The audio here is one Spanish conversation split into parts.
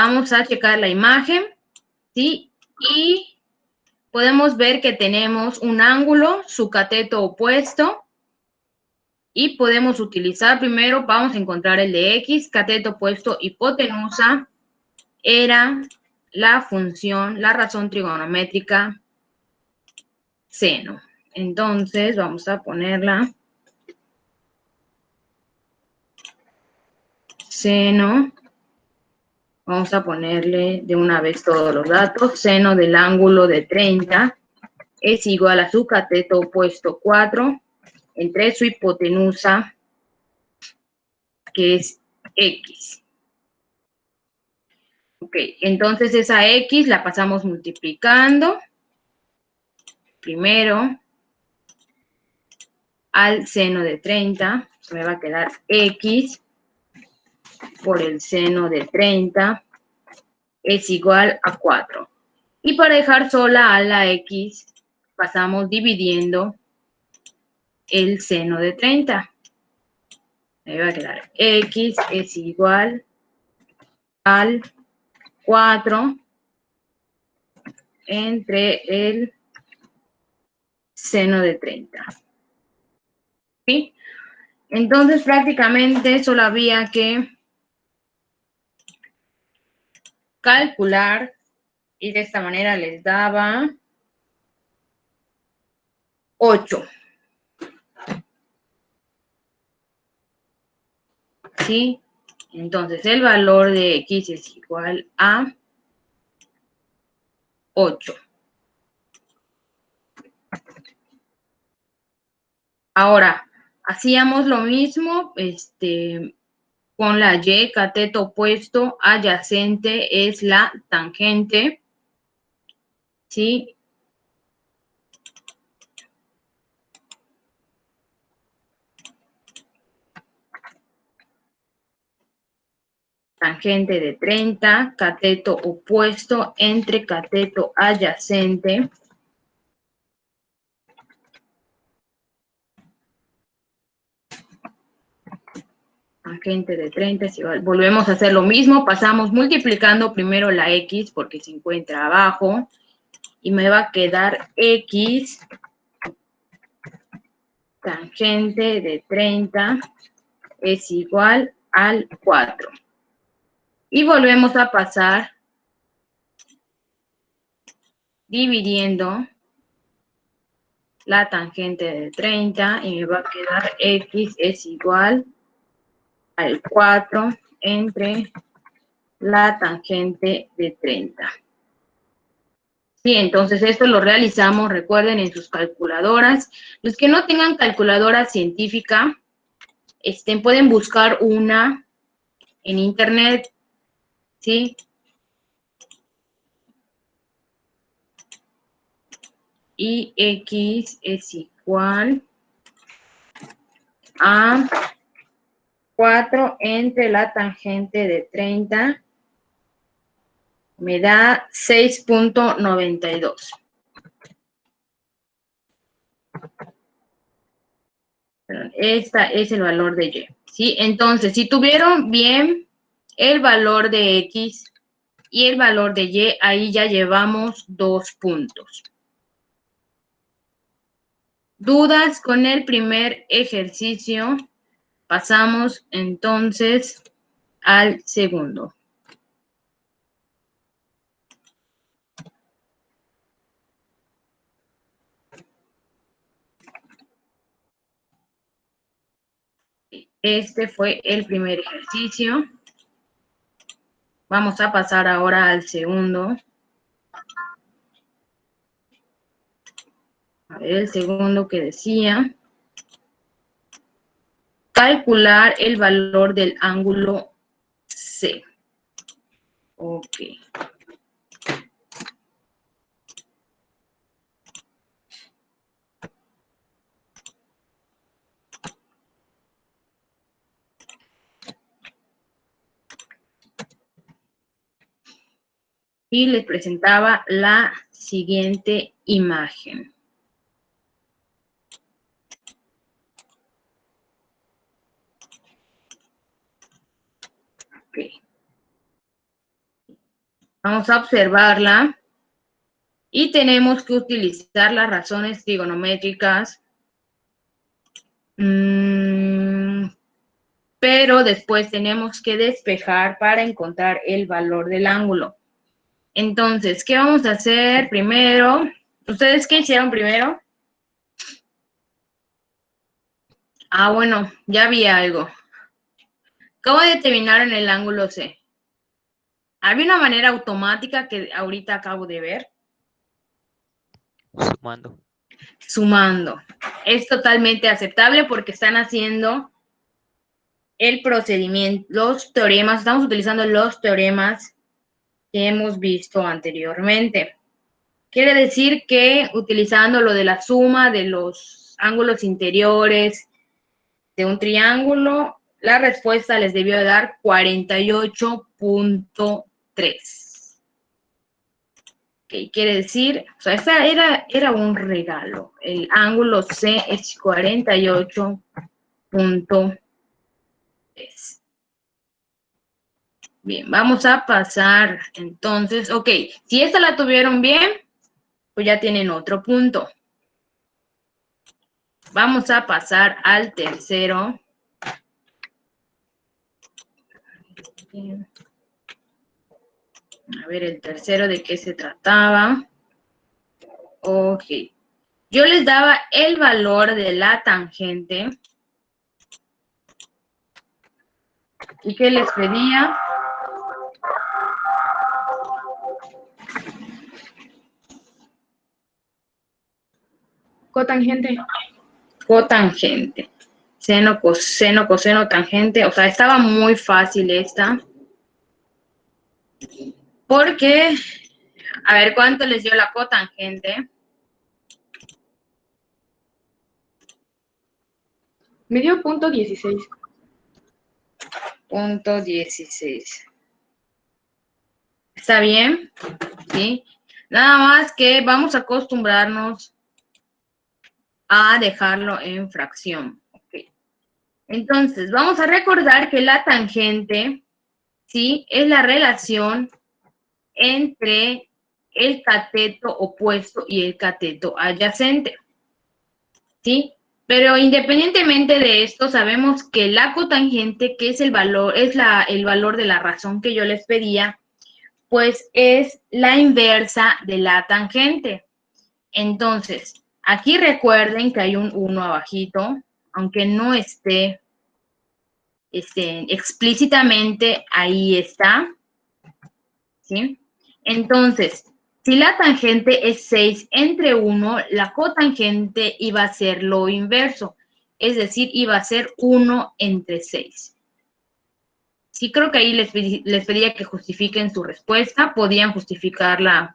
Vamos a checar la imagen, ¿sí? Y podemos ver que tenemos un ángulo, su cateto opuesto. Y podemos utilizar primero, vamos a encontrar el de X, cateto opuesto, hipotenusa, era la función, la razón trigonométrica seno. Entonces, vamos a ponerla. Seno. Vamos a ponerle de una vez todos los datos. Seno del ángulo de 30 es igual a su cateto opuesto 4 entre su hipotenusa, que es X. Ok, entonces esa X la pasamos multiplicando. Primero al seno de 30, me va a quedar X por el seno de 30 es igual a 4. Y para dejar sola a la X, pasamos dividiendo el seno de 30. Me va a quedar X es igual al 4 entre el seno de 30. ¿Sí? Entonces prácticamente solo había que calcular y de esta manera les daba 8. ¿Sí? Entonces el valor de X es igual a 8. Ahora, hacíamos lo mismo con la Y, cateto opuesto, adyacente es la tangente, ¿sí? Tangente de 30, cateto opuesto entre cateto adyacente. Tangente de 30 es igual. Volvemos a hacer lo mismo, pasamos multiplicando primero la X porque se encuentra abajo y me va a quedar X tangente de 30 es igual al 4. Y volvemos a pasar dividiendo la tangente de 30 y me va a quedar X es igual al 4 entre la tangente de 30. Sí, entonces esto lo realizamos, recuerden, en sus calculadoras. Los que no tengan calculadora científica, pueden buscar una en internet, ¿sí? Y X es igual a 4 entre la tangente de 30 me da 6.92. Esta es el valor de Y, ¿sí? Entonces, si tuvieron bien el valor de X y el valor de Y, ahí ya llevamos 2 puntos. ¿Dudas con el primer ejercicio? Pasamos entonces al segundo. Este fue el primer ejercicio. Vamos a pasar ahora al segundo. A ver, el segundo que decía. Calcular el valor del ángulo C. Ok. Y les presentaba la siguiente imagen. Okay. Vamos a observarla y tenemos que utilizar las razones trigonométricas, pero después tenemos que despejar para encontrar el valor del ángulo. Entonces, ¿qué vamos a hacer primero? ¿Ustedes qué hicieron primero? Ah, bueno, ya vi algo. ¿Cómo determinaron el ángulo C? Había una manera automática que ahorita acabo de ver. Sumando. Sumando. Es totalmente aceptable porque están haciendo el procedimiento, los teoremas, estamos utilizando los teoremas que hemos visto anteriormente. Quiere decir que utilizando lo de la suma de los ángulos interiores de un triángulo, la respuesta les debió dar 48.3. Okay, quiere decir, o sea, esta era un regalo. El ángulo C es 48.3. Bien, vamos a pasar entonces, ok, si esta la tuvieron bien, pues ya tienen otro punto. Vamos a pasar al tercero. A ver, el tercero, ¿de qué se trataba? Ok. Yo les daba el valor de la tangente. ¿Y qué les pedía? Cotangente. Cotangente. Seno, coseno, coseno, tangente. O sea, estaba muy fácil esta. Porque, a ver, ¿cuánto les dio la cotangente? Me dio .16. .16. ¿Está bien? ¿Sí? Nada más que vamos a acostumbrarnos a dejarlo en fracción. Okay. Entonces, vamos a recordar que la tangente, ¿sí? Es la relación entre el cateto opuesto y el cateto adyacente, ¿sí? Pero independientemente de esto, sabemos que la cotangente, que es el valor, es el valor de la razón que yo les pedía, pues es la inversa de la tangente. Entonces, aquí recuerden que hay un 1 abajito, aunque no esté explícitamente, ahí está, ¿sí? Entonces, si la tangente es 6 entre 1, la cotangente iba a ser lo inverso, es decir, iba a ser 1 entre 6. Sí, creo que ahí les pedía que justifiquen su respuesta, podían justificarla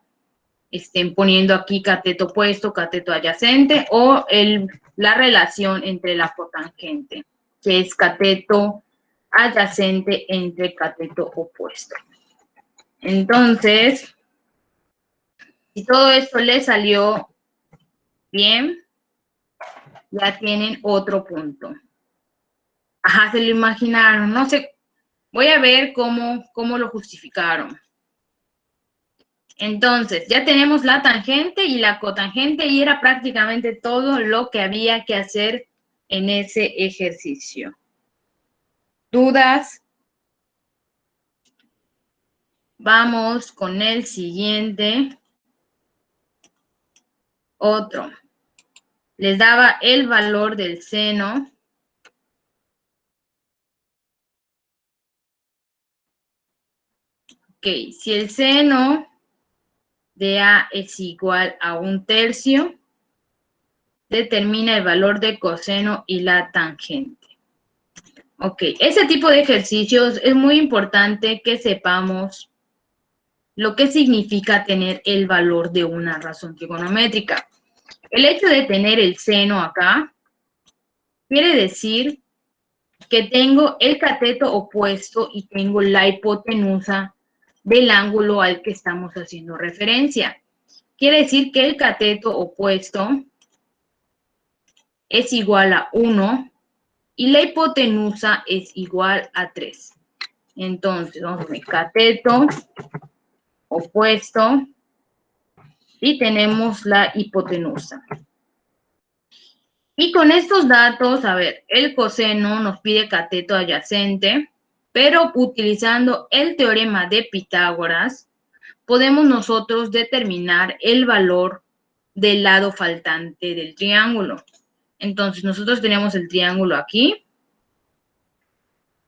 poniendo aquí cateto opuesto, cateto adyacente, o la relación entre la cotangente, que es cateto adyacente entre cateto opuesto. Entonces, si todo esto les salió bien, ya tienen otro punto. Ajá, se lo imaginaron, no sé, voy a ver cómo lo justificaron. Entonces, ya tenemos la tangente y la cotangente y era prácticamente todo lo que había que hacer en ese ejercicio. ¿Dudas? Vamos con el siguiente. Otro. Les daba el valor del seno. Ok, si el seno de A es igual a 1/3, determina el valor de coseno y la tangente. Ok, ese tipo de ejercicios es muy importante que sepamos lo que significa tener el valor de una razón trigonométrica. El hecho de tener el seno acá quiere decir que tengo el cateto opuesto y tengo la hipotenusa del ángulo al que estamos haciendo referencia. Quiere decir que el cateto opuesto es igual a 1 y la hipotenusa es igual a 3. Entonces, vamos a ver, cateto opuesto y tenemos la hipotenusa. Y con estos datos, a ver, el coseno nos pide cateto adyacente, pero utilizando el teorema de Pitágoras, podemos nosotros determinar el valor del lado faltante del triángulo. Entonces, nosotros tenemos el triángulo aquí.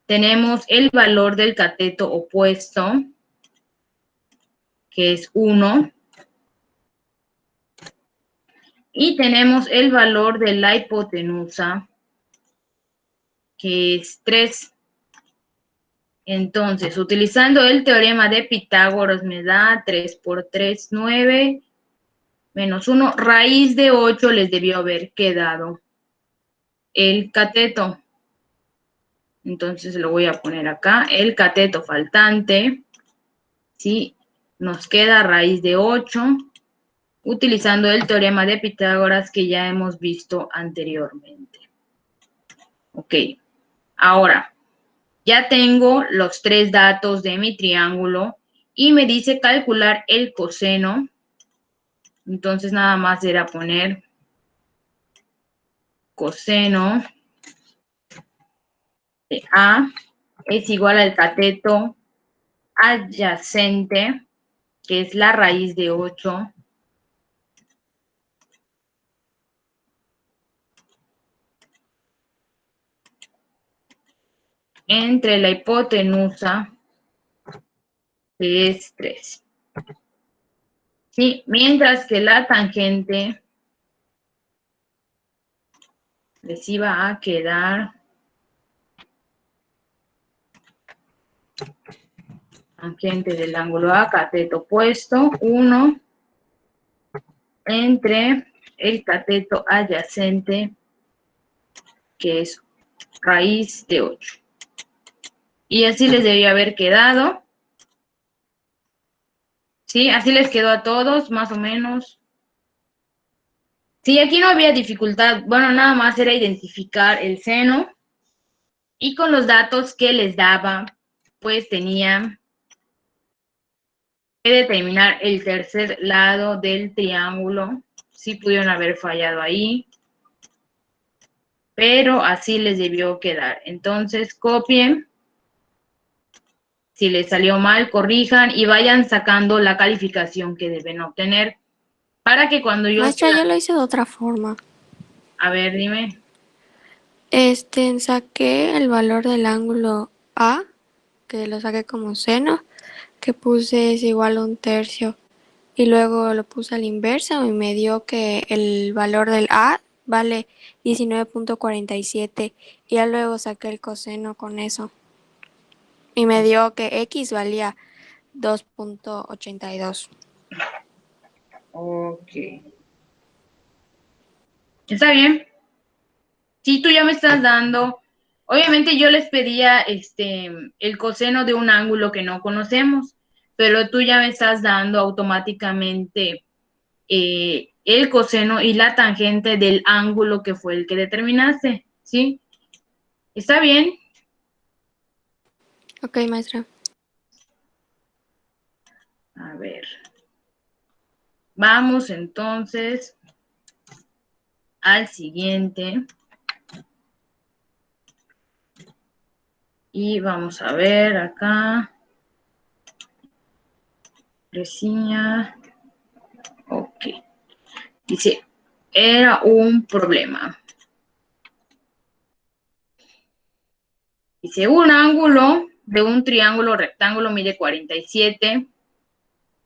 Tenemos el valor del cateto opuesto, que es 1. Y tenemos el valor de la hipotenusa, que es 3. Entonces, utilizando el teorema de Pitágoras, me da 3 por 3, 9, menos 1. Raíz de 8 les debió haber quedado el cateto. Entonces, lo voy a poner acá. El cateto faltante, ¿sí? Nos queda raíz de 8, utilizando el teorema de Pitágoras que ya hemos visto anteriormente. Ok. Ahora, ya tengo los 3 datos de mi triángulo y me dice calcular el coseno. Entonces nada más era poner coseno de A es igual al cateto adyacente, que es la raíz de 8, entre la hipotenusa, que es 3. ¿Sí? Mientras que la tangente les iba a quedar tangente del ángulo A, cateto opuesto, 1, entre el cateto adyacente, que es raíz de 8. Y así les debía haber quedado. ¿Sí? Así les quedó a todos, más o menos. Sí, aquí no había dificultad. Bueno, nada más era identificar el seno. Y con los datos que les daba, pues tenía que determinar el tercer lado del triángulo. Sí pudieron haber fallado ahí, pero así les debió quedar. Entonces, copien. Si les salió mal, corrijan y vayan sacando la calificación que deben obtener para que cuando yo... Maestra, yo lo hice de otra forma. A ver, dime. Saqué el valor del ángulo A, que lo saqué como seno, que puse es igual a 1/3. Y luego lo puse a la inversa y me dio que el valor del A vale 19.47. Y ya luego saqué el coseno con eso. Y me dio que X valía 2.82. Ok. ¿Está bien? Sí, tú ya me estás dando... Obviamente yo les pedía el coseno de un ángulo que no conocemos, pero tú ya me estás dando automáticamente el coseno y la tangente del ángulo que fue el que determinaste, ¿sí? ¿Está bien? Ok, maestra. A ver. Vamos entonces al siguiente. Y vamos a ver acá. Reseña. Ok. Dice, era un problema. Dice, un ángulo de un triángulo rectángulo mide 47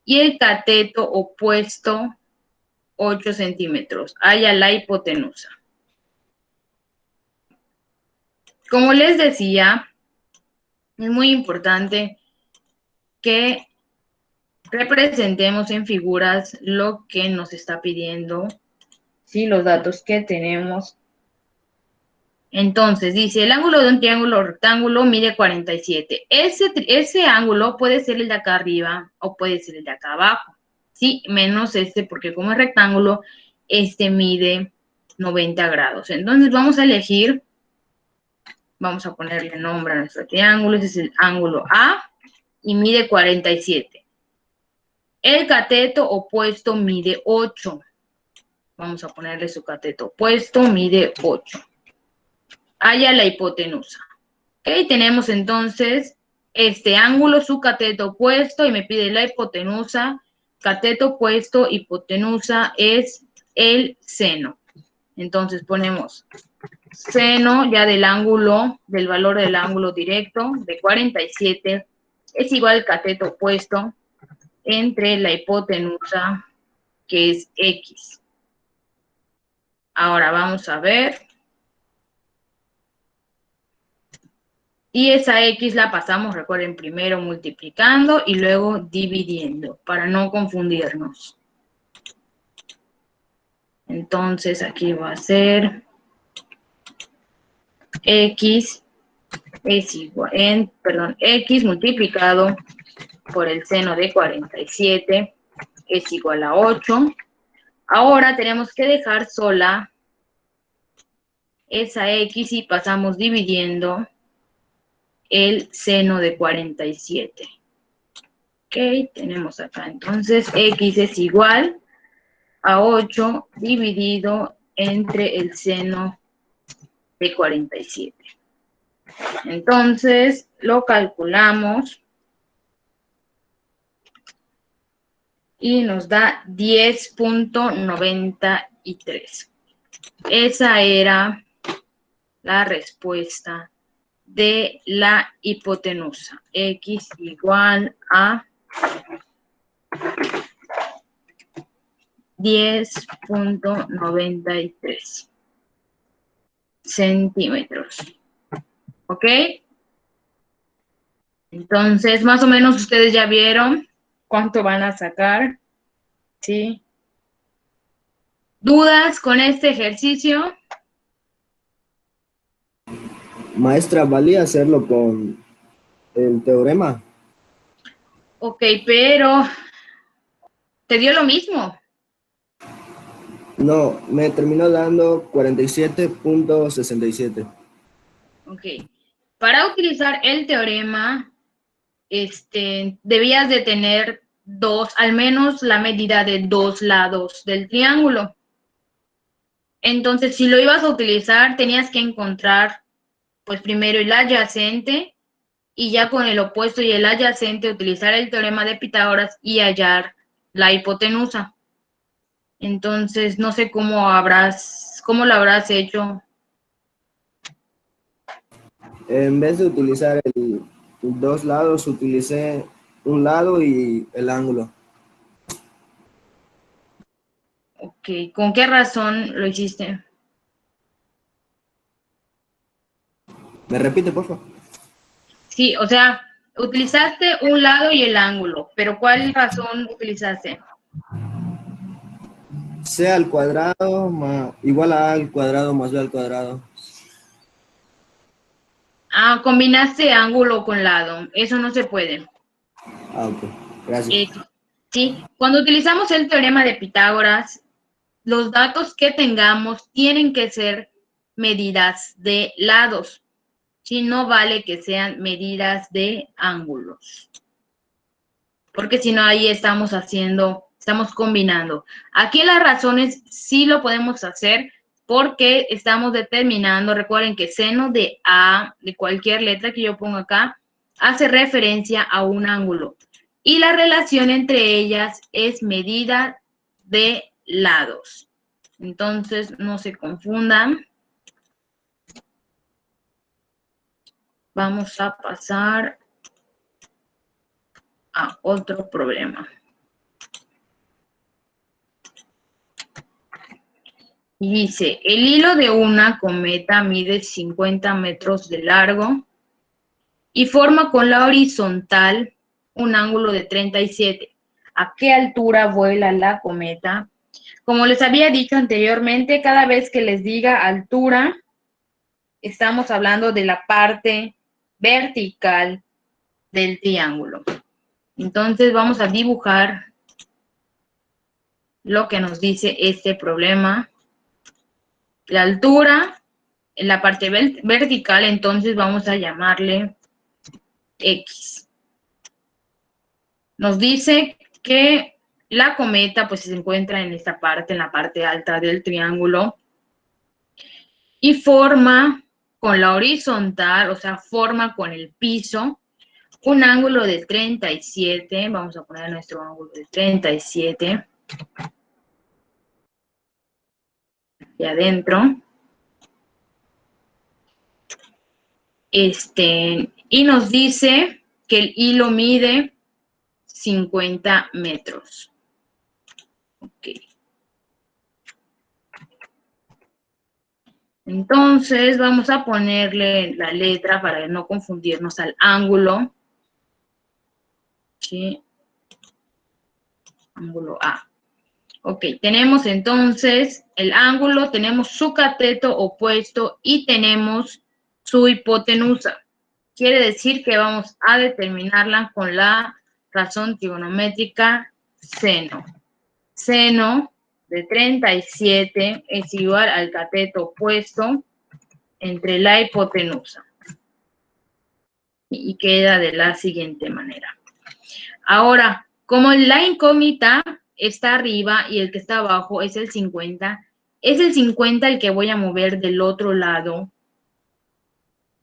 y el cateto opuesto 8 centímetros. Halla la hipotenusa. Como les decía, es muy importante que representemos en figuras lo que nos está pidiendo, ¿sí? Los datos que tenemos. Entonces, dice, el ángulo de un triángulo rectángulo mide 47. Ese ángulo puede ser el de acá arriba o puede ser el de acá abajo, ¿sí? Menos porque como es rectángulo, mide 90 grados. Entonces, vamos a elegir, vamos a ponerle nombre a nuestro triángulo. Ese es el ángulo A y mide 47. El cateto opuesto mide 8. Vamos a ponerle su cateto opuesto, mide 8. Halla la hipotenusa. Ok, tenemos entonces este ángulo, su cateto opuesto, y me pide la hipotenusa. Cateto opuesto, hipotenusa es el seno. Entonces ponemos seno ya del ángulo, del valor del ángulo directo de 47 es igual al cateto opuesto entre la hipotenusa, que es X. Ahora vamos a ver. Y esa X la pasamos, recuerden, primero multiplicando y luego dividiendo, para no confundirnos. Entonces aquí va a ser X es igual, X multiplicado por el seno de 47 es igual a 8. Ahora tenemos que dejar sola esa X y pasamos dividiendo el seno de 47. Ok, tenemos acá entonces X es igual a 8 dividido entre el seno de 47. Entonces lo calculamos y nos da 10.93. Esa era la respuesta de la hipotenusa. X igual a 10.93 centímetros. ¿Ok? Entonces, más o menos ustedes ya vieron cuánto van a sacar. ¿Sí? ¿Dudas con este ejercicio? Maestra, ¿valía hacerlo con el teorema? Ok, pero ¿te dio lo mismo? No, me terminó dando 47.67. Ok. Para utilizar el teorema, debías de tener al menos la medida de 2 lados del triángulo. Entonces, si lo ibas a utilizar, tenías que encontrar, pues primero el adyacente, y ya con el opuesto y el adyacente utilizar el teorema de Pitágoras y hallar la hipotenusa. Entonces, no sé cómo lo habrás hecho. En vez de utilizar dos lados, utilicé un lado y el ángulo. Ok, ¿con qué razón lo hiciste? ¿Me repite, por favor? Sí, o sea, utilizaste un lado y el ángulo, pero ¿cuál razón utilizaste? C al cuadrado igual a al cuadrado más b al cuadrado. Ah, combinaste ángulo con lado. Eso no se puede. Ah, ok. Gracias. Sí, cuando utilizamos el teorema de Pitágoras, los datos que tengamos tienen que ser medidas de lados. Sí, no vale que sean medidas de ángulos. Porque si no, ahí estamos combinando. Aquí las razones sí lo podemos hacer porque estamos determinando, recuerden que seno de A, de cualquier letra que yo ponga acá, hace referencia a un ángulo. Y la relación entre ellas es medida de lados. Entonces, no se confundan. Vamos a pasar a otro problema. Y dice, el hilo de una cometa mide 50 metros de largo y forma con la horizontal un ángulo de 37. ¿A qué altura vuela la cometa? Como les había dicho anteriormente, cada vez que les diga altura, estamos hablando de la parte vertical del triángulo. Entonces vamos a dibujar lo que nos dice este problema. La altura en la parte vertical, entonces vamos a llamarle X. Nos dice que la cometa pues se encuentra en esta parte, en la parte alta del triángulo, y forma con la horizontal, o sea, forma con el piso, un ángulo de 37, vamos a poner nuestro ángulo de 37, y adentro, y nos dice que el hilo mide 50 metros. Ok. Entonces, vamos a ponerle la letra para no confundirnos al ángulo. ¿Sí? Ángulo A. Ok, tenemos entonces el ángulo, tenemos su cateto opuesto y tenemos su hipotenusa. Quiere decir que vamos a determinarla con la razón trigonométrica seno. Seno de 37 es igual al cateto opuesto entre la hipotenusa. Y queda de la siguiente manera. Ahora, como la incógnita está arriba y el que está abajo es el 50 el que voy a mover del otro lado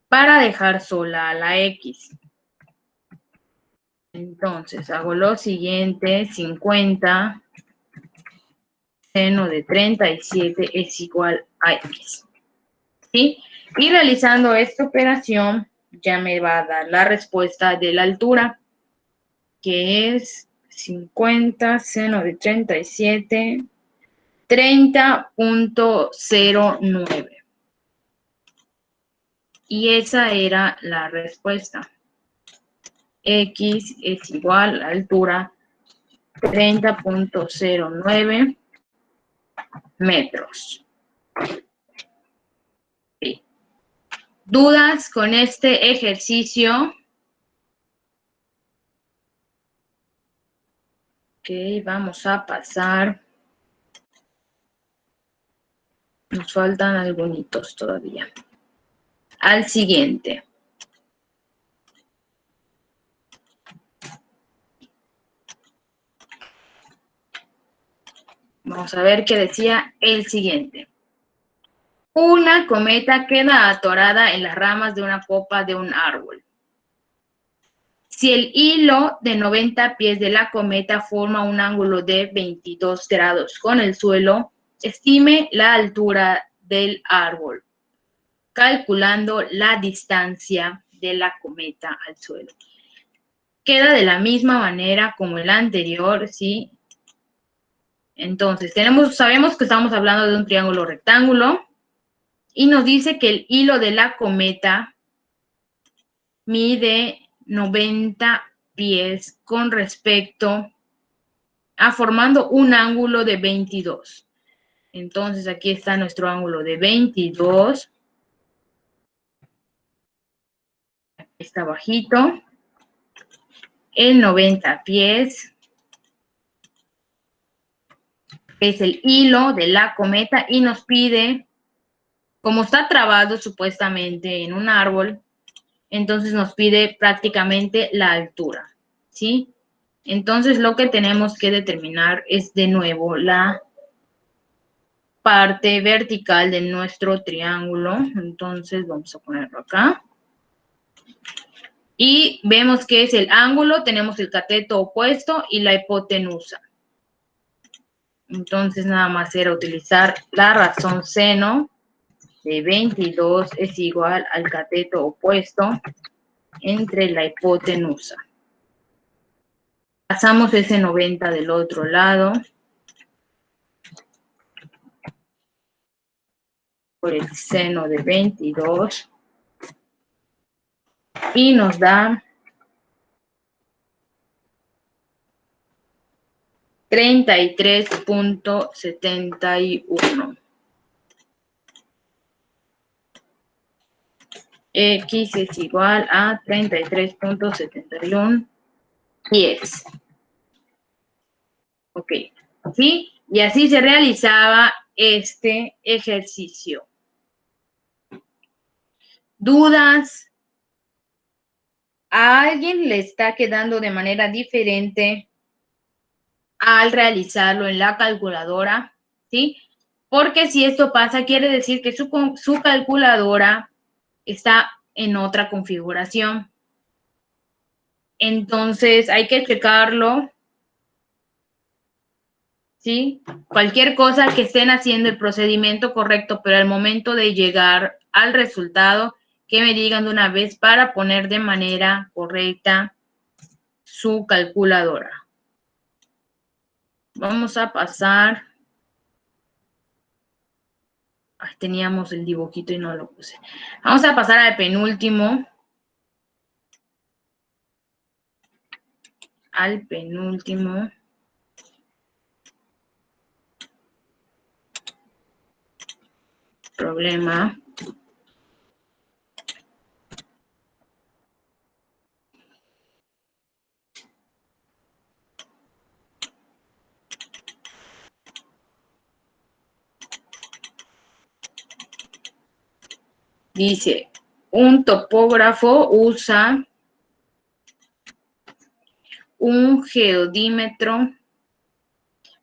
para dejar sola a la X. Entonces, hago lo siguiente, 50 seno de 37 es igual a X. ¿Sí? Y realizando esta operación, ya me va a dar la respuesta de la altura, que es 50 seno de 37, 30.09. Y esa era la respuesta. X es igual a altura 30.09 metros. Sí. ¿Dudas con este ejercicio? Ok, vamos a pasar. Nos faltan algunos todavía. Al siguiente. Vamos a ver qué decía el siguiente. Una cometa queda atorada en las ramas de una copa de un árbol. Si el hilo de 90 pies de la cometa forma un ángulo de 22 grados con el suelo, estime la altura del árbol, calculando la distancia de la cometa al suelo. Queda de la misma manera como el anterior, ¿sí? Entonces, sabemos que estamos hablando de un triángulo rectángulo y nos dice que el hilo de la cometa mide 90 pies con respecto a formando un ángulo de 22. Entonces, aquí está nuestro ángulo de 22. Aquí está bajito. El 90 pies es el hilo de la cometa y nos pide, como está trabado supuestamente en un árbol, entonces nos pide prácticamente la altura, ¿sí? Entonces lo que tenemos que determinar es de nuevo la parte vertical de nuestro triángulo. Entonces vamos a ponerlo acá. Y vemos que es el ángulo, tenemos el cateto opuesto y la hipotenusa. Entonces nada más era utilizar la razón seno de 22 es igual al cateto opuesto entre la hipotenusa. Pasamos ese 90 del otro lado por el seno de 22 y nos da 33.71. X es igual a 33.71 pies. Ok, ¿sí? Y así se realizaba este ejercicio. ¿Dudas? ¿A alguien le está quedando de manera diferente al realizarlo en la calculadora, ¿sí? Porque si esto pasa, quiere decir que su calculadora está en otra configuración. Entonces, hay que checarlo, ¿sí? Cualquier cosa que estén haciendo el procedimiento correcto, pero al momento de llegar al resultado, que me digan de una vez para poner de manera correcta su calculadora. Vamos a pasar. Ay, teníamos el dibujito y no lo puse. Vamos a pasar al penúltimo. Al penúltimo. Problema. Dice, un topógrafo usa un geodímetro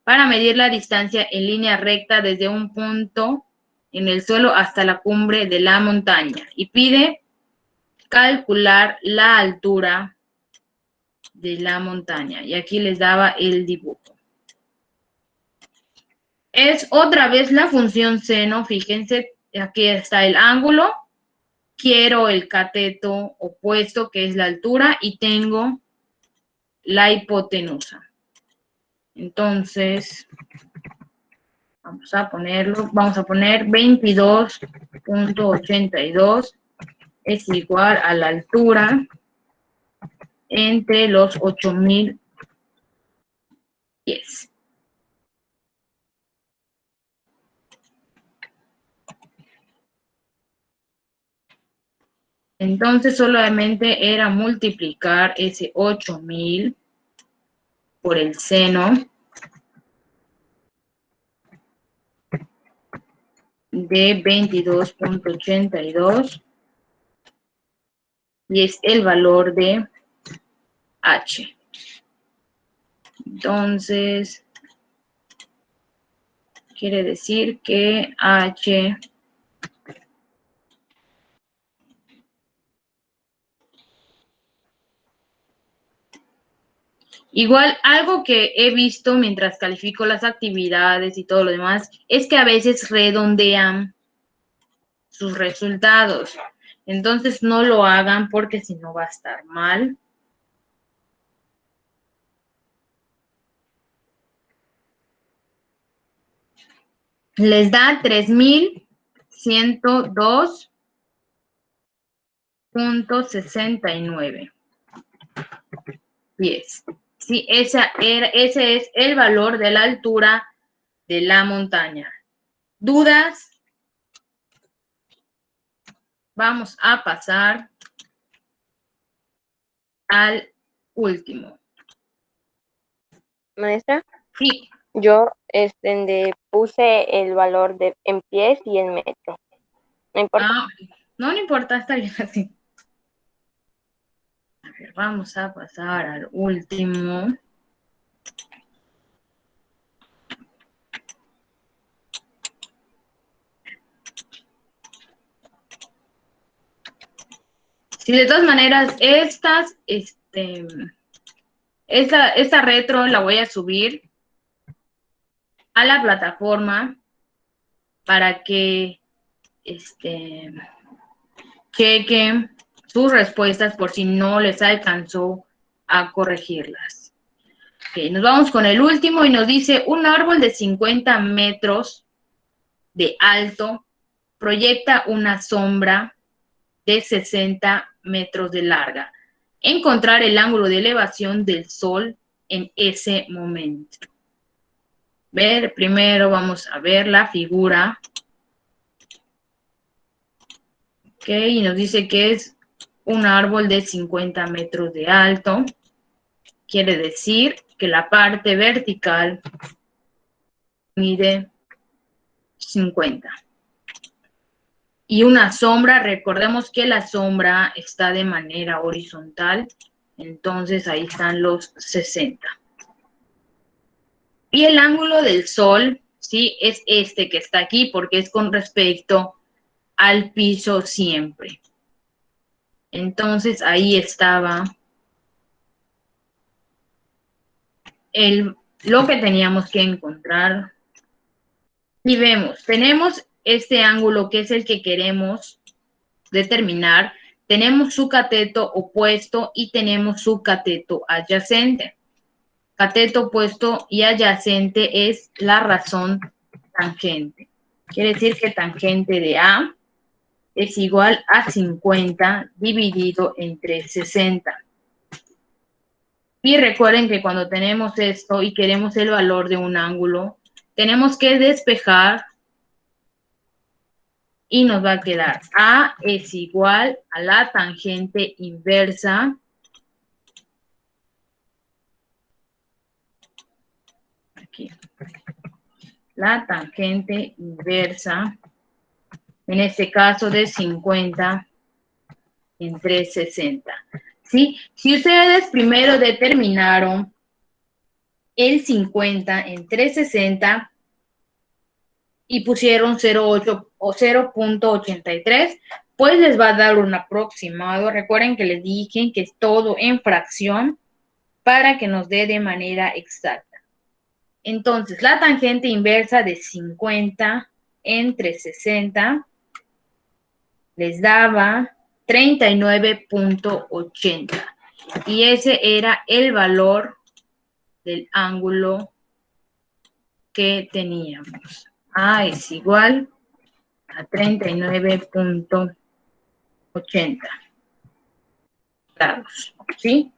para medir la distancia en línea recta desde un punto en el suelo hasta la cumbre de la montaña y pide calcular la altura de la montaña. Y aquí les daba el dibujo. Es otra vez la función seno, fíjense, aquí está el ángulo, quiero el cateto opuesto, que es la altura, y tengo la hipotenusa. Entonces, vamos a poner 22.82 es igual a la altura entre los 8.000 pies. Entonces solamente era multiplicar ese 8.000 por el seno de 22.82 y es el valor de H. Entonces, quiere decir que H igual, algo que he visto mientras califico las actividades y todo lo demás, es que a veces redondean sus resultados. Entonces, no lo hagan porque si no va a estar mal. Les da 3.102.69 pies. Sí, ese es el valor de la altura de la montaña. ¿Dudas? Vamos a pasar al último. Maestra, Sí. yo puse el valor en pies y en metro. No importa. No importa, está bien así. A ver, vamos a pasar al último. Sí, de todas maneras, esta retro la voy a subir a la plataforma para que chequen sus respuestas por si no les alcanzó a corregirlas. Okay, nos vamos con el último y nos dice un árbol de 50 metros de alto proyecta una sombra de 60 metros de larga. Encontrar el ángulo de elevación del Sol en ese momento. Primero vamos a ver la figura. Ok, y nos dice que es un árbol de 50 metros de alto. Quiere decir que la parte vertical mide 50. Y una sombra, recordemos que la sombra está de manera horizontal, entonces ahí están los 60. Y el ángulo del Sol, ¿sí? Es este que está aquí porque es con respecto al piso siempre. Entonces, ahí estaba lo que teníamos que encontrar. Y vemos, tenemos este ángulo que es el que queremos determinar. Tenemos su cateto opuesto y tenemos su cateto adyacente. Cateto opuesto y adyacente es la razón tangente. Quiere decir que tangente de A es igual a 50 dividido entre 60. Y recuerden que cuando tenemos esto y queremos el valor de un ángulo, tenemos que despejar y nos va a quedar A es igual a la tangente inversa aquí. La tangente inversa, en este caso de 50 entre 60. ¿Sí? Si ustedes primero determinaron el 50 entre 60 y pusieron 0.8 o 0.83, pues les va a dar un aproximado. Recuerden que les dije que es todo en fracción para que nos dé de manera exacta. Entonces, la tangente inversa de 50 entre 60 les daba 39.80. Y ese era el valor del ángulo que teníamos. A es igual a 39.80 grados. ¿Sí?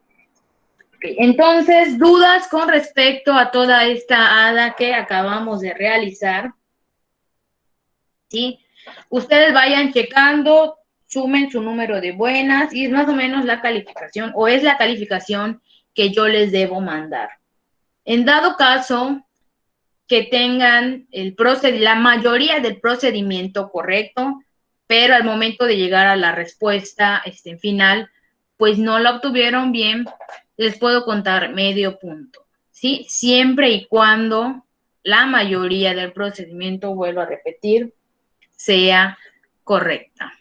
Okay. Entonces, dudas con respecto a toda esta hada que acabamos de realizar. ¿Sí? Ustedes vayan checando, sumen su número de buenas y es más o menos la calificación o es la calificación que yo les debo mandar. En dado caso que tengan la mayoría del procedimiento correcto, pero al momento de llegar a la respuesta final, pues no la obtuvieron bien, les puedo contar medio punto, ¿sí? Siempre y cuando la mayoría del procedimiento, vuelvo a repetir, sea correcta.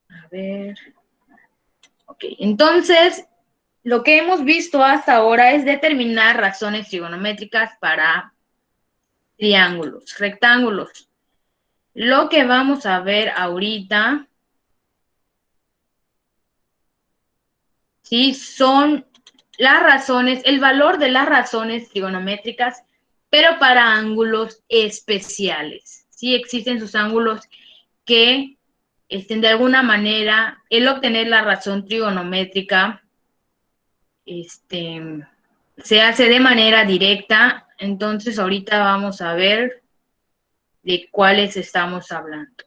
A ver. Ok, entonces, lo que hemos visto hasta ahora es determinar razones trigonométricas para triángulos, rectángulos. Lo que vamos a ver ahorita, ¿sí? Son las razones, el valor de las razones trigonométricas, pero para ángulos especiales. Sí existen sus ángulos que, de alguna manera, el obtener la razón trigonométrica, se hace de manera directa. Entonces, ahorita vamos a ver de cuáles estamos hablando.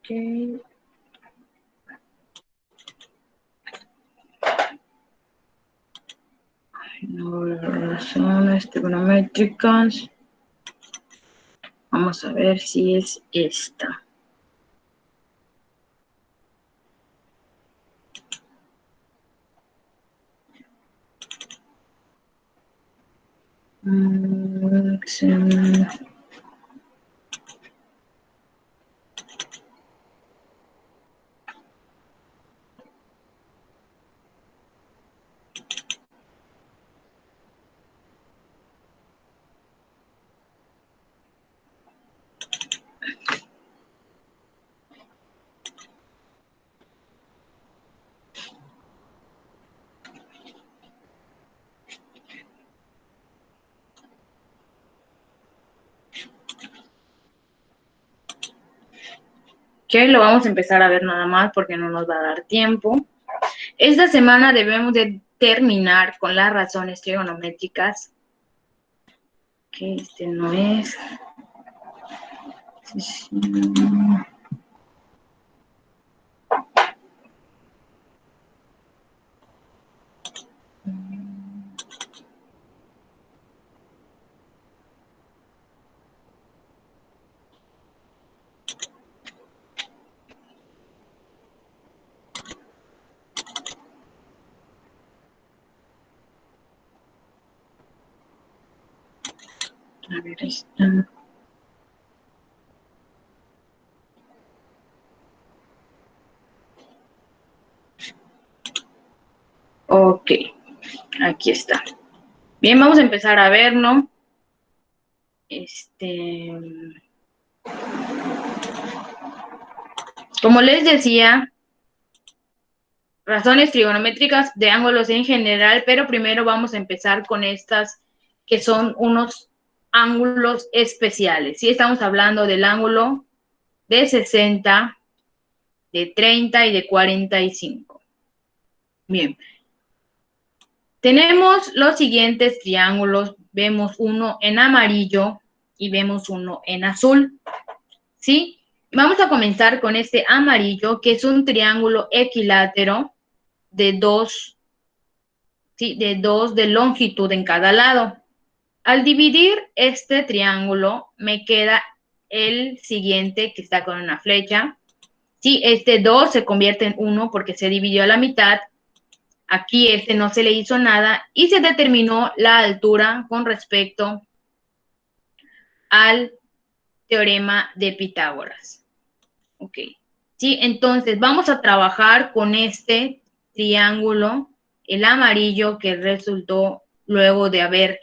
Okay. Razones trigonométricas. Vamos a ver si es esta. Sí. Que lo vamos a empezar a ver nada más porque no nos va a dar tiempo. Esta semana debemos de terminar con las razones trigonométricas Que este no es. Sí. A ver, ahí está. Ok, aquí está. Bien, vamos a empezar a ver, ¿no? Como les decía, razones trigonométricas de ángulos en general, pero primero vamos a empezar con estas que son unos ángulos especiales. Sí, estamos hablando del ángulo de 60, de 30 y de 45. Bien. Tenemos los siguientes triángulos. Vemos uno en amarillo y vemos uno en azul. ¿Sí? Vamos a comenzar con este amarillo, que es un triángulo equilátero de dos, ¿sí? De dos de longitud en cada lado. Al dividir este triángulo, me queda el siguiente que está con una flecha. Sí, este 2 se convierte en 1 porque se dividió a la mitad. Aquí este no se le hizo nada y se determinó la altura con respecto al teorema de Pitágoras. Ok. Sí, entonces vamos a trabajar con este triángulo, el amarillo que resultó luego de haber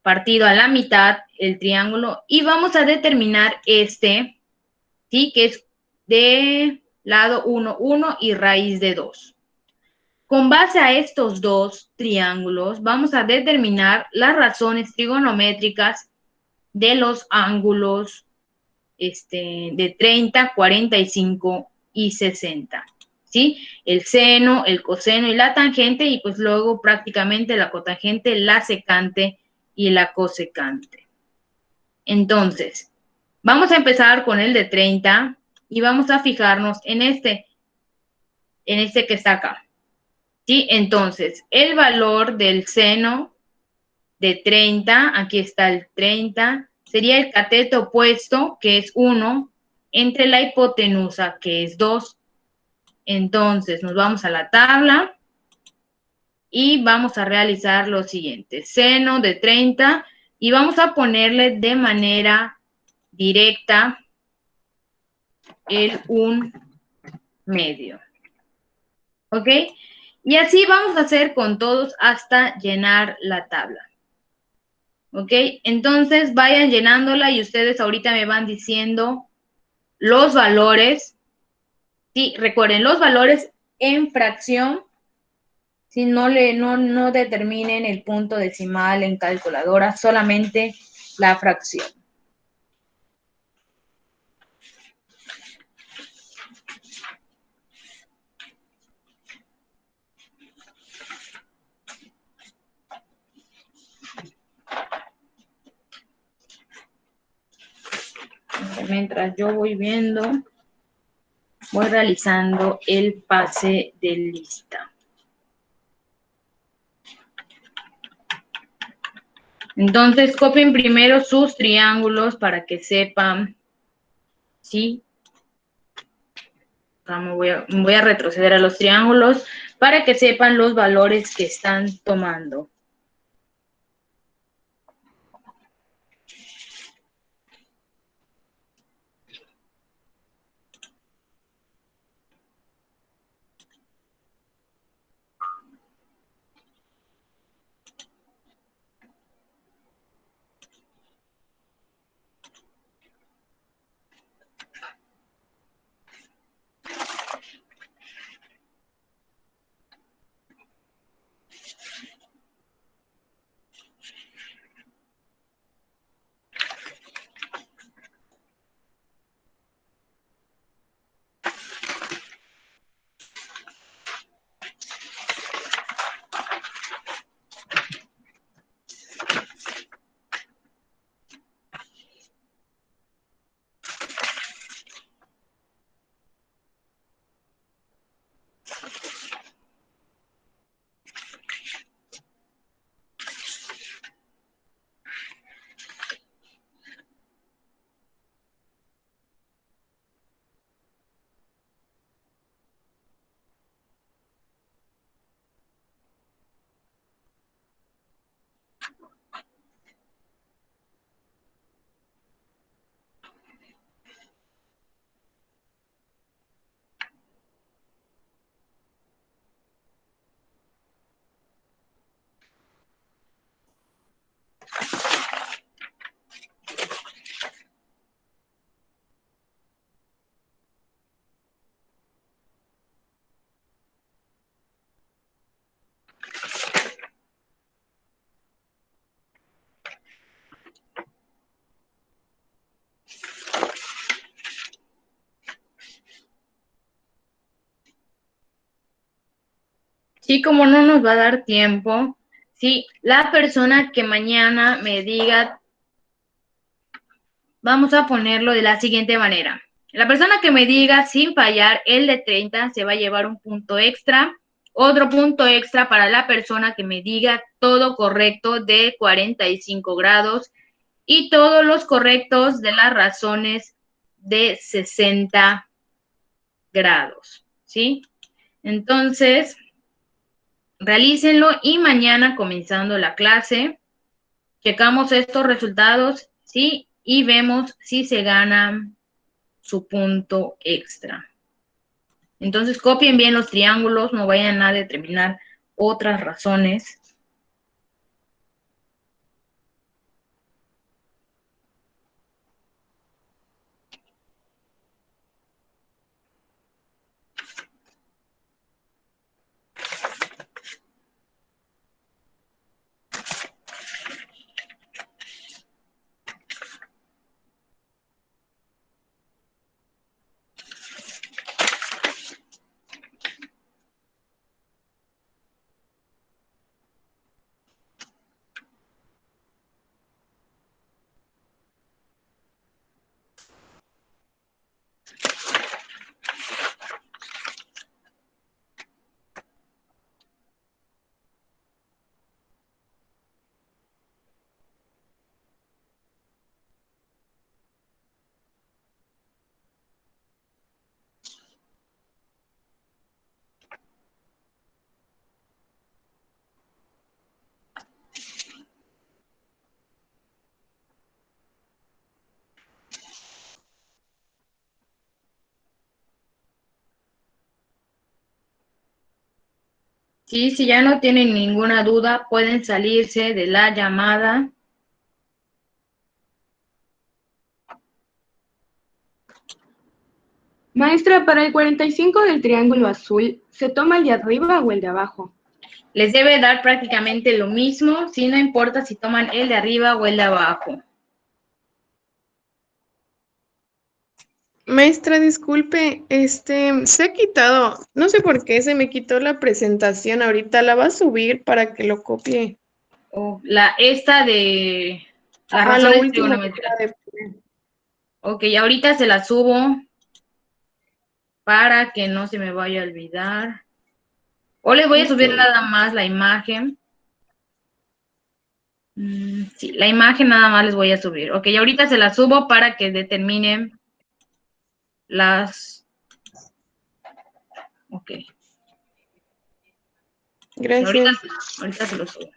partido a la mitad el triángulo, y vamos a determinar este, ¿sí? Que es de lado 1, 1 y raíz de 2. Con base a estos dos triángulos, vamos a determinar las razones trigonométricas de los ángulos de 30, 45 y 60. ¿Sí? El seno, el coseno y la tangente, y pues luego prácticamente la cotangente, la secante y la cosecante. Entonces, vamos a empezar con el de 30 y vamos a fijarnos en este que está acá. ¿Sí? Entonces, el valor del seno de 30, aquí está el 30, sería el cateto opuesto, que es 1, entre la hipotenusa, que es 2. Entonces, nos vamos a la tabla y vamos a realizar lo siguiente. Seno de 30 y vamos a ponerle de manera directa el 1/2. ¿Ok? Y así vamos a hacer con todos hasta llenar la tabla. ¿Ok? Entonces vayan llenándola y ustedes ahorita me van diciendo los valores. Sí, recuerden, los valores en fracción. Si no determinen el punto decimal en calculadora, solamente la fracción. Mientras yo voy viendo, voy realizando el pase de lista. Entonces, copien primero sus triángulos para que sepan, ¿sí? Me voy a retroceder a los triángulos para que sepan los valores que están tomando. Sí, como no nos va a dar tiempo, sí, la persona que mañana me diga, vamos a ponerlo de la siguiente manera. La persona que me diga sin fallar el de 30 se va a llevar un punto extra. Otro punto extra para la persona que me diga todo correcto de 45 grados y todos los correctos de las razones de 60 grados, ¿sí? Entonces, realícenlo y mañana comenzando la clase, checamos estos resultados, ¿sí? Y vemos si se gana su punto extra. Entonces, copien bien los triángulos, no vayan a determinar otras razones. Sí, si ya no tienen ninguna duda, pueden salirse de la llamada. Maestra, para el 45 del triángulo azul, ¿se toma el de arriba o el de abajo? Les debe dar prácticamente lo mismo, si no importa si toman el de arriba o el de abajo. Maestra, disculpe, se ha quitado, no sé por qué se me quitó la presentación ahorita, la va a subir para que lo copie. Esta de las Ajá, lo razones último que trigonométricas. acaba de poner. Ok, ahorita se la subo para que no se me vaya a olvidar. O les voy a subir Ok. nada más la imagen. Sí, la imagen nada más les voy a subir. Ok, ahorita se la subo para que determinen las... Ok. Sí, Gracias. ahorita se lo subo.